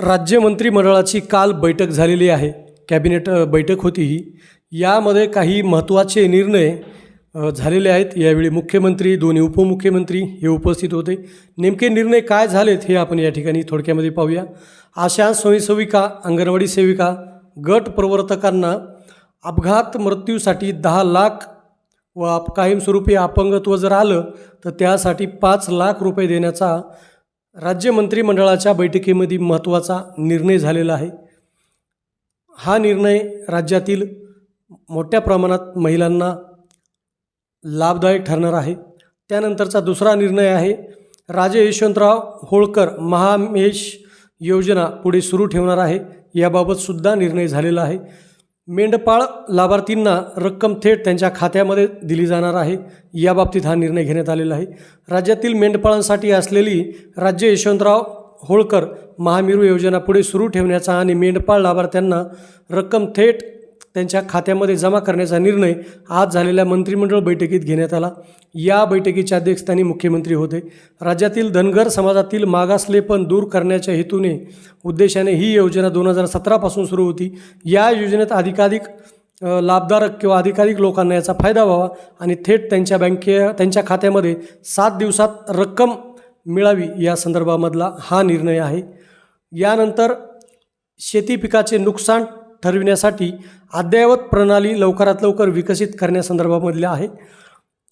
राज्य मंत्रिमंडळाची काल बैठक झालेली आहे. कॅबिनेट बैठक होती ही. यामध्ये काही महत्त्वाचे निर्णय झालेले आहेत. यावेळी मुख्यमंत्री, दोन्ही उपमुख्यमंत्री हे उपस्थित होते. नेमके निर्णय काय झालेत हे आपण या ठिकाणी थोडक्यामध्ये पाहूया. आशा स्वयंसेविका, अंगणवाडी सेविका, गट प्रवर्तकांना अपघात मृत्यूसाठी 10 लाख व कायमस्वरूपी अपंगत्व जर आलं तर त्यासाठी 5 लाख रुपये देण्याचा राज्य मंत्रिमंडळाच्या बैठकीमध्ये महत्त्वाचा निर्णय झालेला आहे. हा निर्णय राज्यातील मोठ्या प्रमाणात महिलांना लाभदायक ठरणार आहे. त्यानंतरचा दुसरा निर्णय आहे, राजे यशवंतराव होळकर महामेश योजना पुढे सुरू ठेवणार आहे. याबाबतसुद्धा निर्णय झालेला आहे. मेंढपाळ लाभार्थींना रक्कम थेट त्यांच्या खात्यामध्ये दिली जाणार आहे. याबाबतीत हा निर्णय घेण्यात आलेला आहे. राज्यातील मेंढपाळांसाठी असलेली राज्य यशवंतराव होळकर महामेरू योजना पुढे सुरू ठेवण्याचा आणि मेंढपाळ लाभार्थ्यांना रक्कम थेट त्यांच्या खात्यामध्ये जमा करण्याचा निर्णय आज झालेल्या मंत्रिमंडळ बैठकीत घेण्यात आला. या बैठकीच्या अध्यक्षस्थानी मुख्यमंत्री होते. राज्यातील धनगर समाजातील मागासलेपण दूर करण्याच्या हेतूने उद्देशाने ही योजना 2017 पासून सुरू होती. या योजनेत अधिकाधिक लाभधारक किंवा अधिकाधिक लोकांना याचा फायदा व्हावा आणि थेट त्यांच्या खात्यामध्ये 7 दिवसात रक्कम मिळावी या संदर्भामधला हा निर्णय आहे. यानंतर शेती पिकाचे नुकसान ठरविण्यासाठी अद्ययावत प्रणाली लवकरात लवकर विकसित करण्यासंदर्भामधले आहे.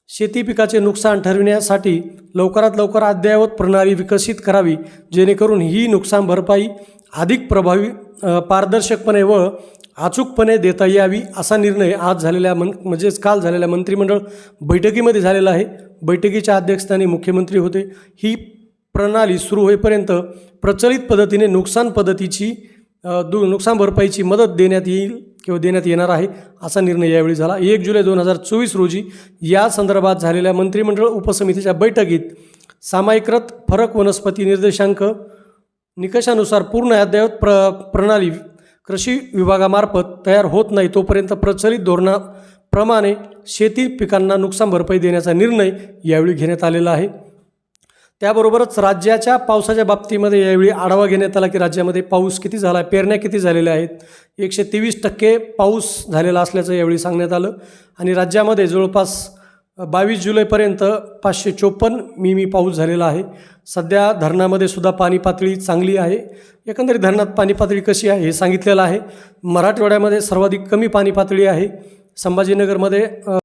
शेती पिकाचे नुकसान ठरविण्यासाठी लवकरात लवकर अद्ययावत प्रणाली विकसित करावी, जेणेकरून ही नुकसान भरपाई अधिक प्रभावी, पारदर्शकपणे व अचूकपणे देता यावी, असा निर्णय आज झालेल्या काल झालेल्या मंत्रिमंडळ बैठकीमध्ये झालेला आहे. बैठकीच्या अध्यक्षस्थानी मुख्यमंत्री होते. ही प्रणाली सुरू होईपर्यंत प्रचलित पद्धतीने नुकसान भरपाईची मदत देण्यात येईल किंवा देण्यात येणार आहे, असा निर्णय यावेळी झाला. 1 जुलै 2024 रोजी या संदर्भात झालेल्या मंत्रिमंडळ उपसमितीच्या बैठकीत सामायिकृत फरक वनस्पती निर्देशांक निकषानुसार पूर्ण अद्ययावत प्रणाली कृषी विभागामार्फत तयार होत नाही तोपर्यंत प्रचलित धोरणाप्रमाणे शेती पिकांना नुकसान भरपाई देण्याचा निर्णय यावेळी घेण्यात आलेला आहे. त्याबरोबरच राज्याच्या पावसाच्या बाबतीमध्ये यावेळी आढावा घेण्यात आला की राज्यामध्ये पाऊस किती झाला आहे, पेरण्या किती झालेल्या आहेत. 123% पाऊस झालेला असल्याचं यावेळी सांगण्यात आलं. आणि राज्यामध्ये जवळपास 22 जुलैपर्यंत 554 मिमी पाऊस झालेला आहे. सध्या धरणामध्ये सुद्धा पाणी पातळी चांगली आहे. एकंदरीत धरणात पाणी पातळी कशी आहे हे सांगितलेलं आहे. मराठवाड्यामध्ये सर्वाधिक कमी पाणी पातळी आहे. संभाजीनगरमध्ये